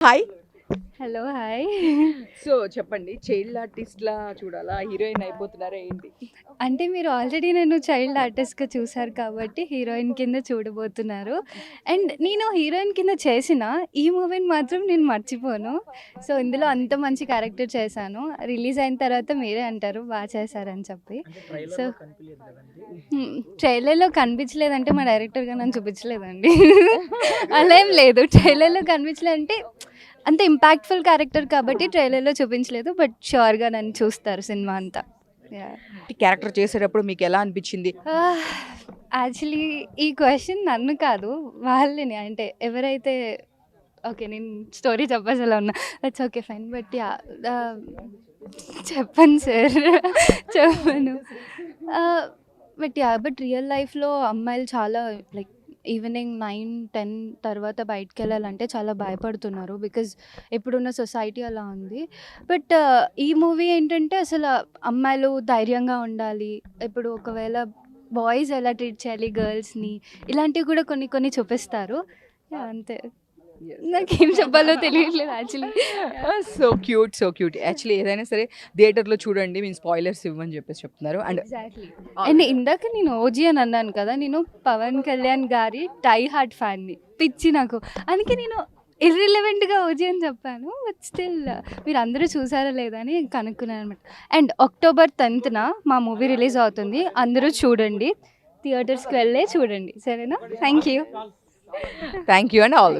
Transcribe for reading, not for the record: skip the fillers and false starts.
Hi. Hello hi. So చెప్పండి, child ఆర్టిస్ట్‌లా చూడాలా? Heroine అయిపోతున్నారా ఏంటి? అంటే మీరు ఆల్రెడీ నన్ను చైల్డ్ ఆర్టిస్ట్‌గా చూసారు కాబట్టి హీరోయిన్ కింద చూడబోతున్నారు. అండ్ నేను హీరోయిన్ కింద చేసిన ఈ మూవీని మాత్రం నేను మర్చిపోను. సో ఇందులో అంత మంచి క్యారెక్టర్ చేశాను. రిలీజ్ అయిన తర్వాత మీరే అంటారు బాగా చేశారని చెప్పి. సో ట్రైలర్‌లో కనిపించలేదంటే మా డైరెక్టర్ గారు నన్ను చూపించలేదండి. అలా ఏం లేదు. ట్రైలర్‌లో కనిపించలేదంటే అంత ఇంపాక్ట్‌ఫుల్ క్యారెక్టర్ కాబట్టి ట్రైలర్‌లో చూపించలేదు. బట్ ష్యూర్‌గా నన్ను చూస్తారు సినిమా అంతా. యాహ్! క్యారెక్టర్ చేసేటప్పుడు మీకెలా అనిపిచ్చింది? యాక్చువల్లీ ఈ క్వెషన్ నన్ను కాదు వాళ్ళని, అంటే ఎవరైతే ఓకే. నేను స్టోరీ చెప్పేసేలా ఉన్నా. That's okay fine. But yeah! చెప్పను సార్. చెప్పను. బట్ రియల్ లైఫ్‌లో అమ్మాయిలు చాలా లైక్ ఈవినింగ్ 9, 10 తర్వాత బయటికెళ్ళాలంటే చాలా భయపడుతున్నారు. బికాజ్ ఇప్పుడున్న సొసైటీ అలా ఉంది. బట్ ఈ మూవీ ఏంటంటే అసలు అమ్మాయిలు ధైర్యంగా ఉండాలి. ఇప్పుడు ఒకవేళ బాయ్స్ ఎలా ట్రీట్ చేయాలి గర్ల్స్‌ని, ఇలాంటివి కూడా కొన్ని కొన్ని చూపిస్తారు. యాహ్! అంతే. నాకేం చెప్పాలో తెలియట్లేదు actually. So cute. So cute. Actually ఏదైనా సరే థియేటర్‌లో చూడండి. మేము స్పాయిలర్స్ ఇవ్వమని చెప్పేసి చెప్తున్నారు. And exactly. అండ్ ఇందాక నేను 'ఓజీ' అని అన్నాను కదా! నేను పవన్ కళ్యాణ్ గారి డై హార్ట్ ఫ్యాన్‌ని. పిచ్చి నాకు. అందుకే నేను ఇర్రిలెవెంట్‌గా 'ఓజీ' అని చెప్పాను. బట్ స్టిల్ మీరందరూ చూసారా లేదా అని కనుక్కున్నాను అనమాట. అండ్ అక్టోబర్ 10న మా మూవీ రిలీజ్ అవుతుంది. అందరూ చూడండి. థియేటర్స్‌కి వెళ్ళే చూడండి. సరేనా? Thank you. Thank you and all the best.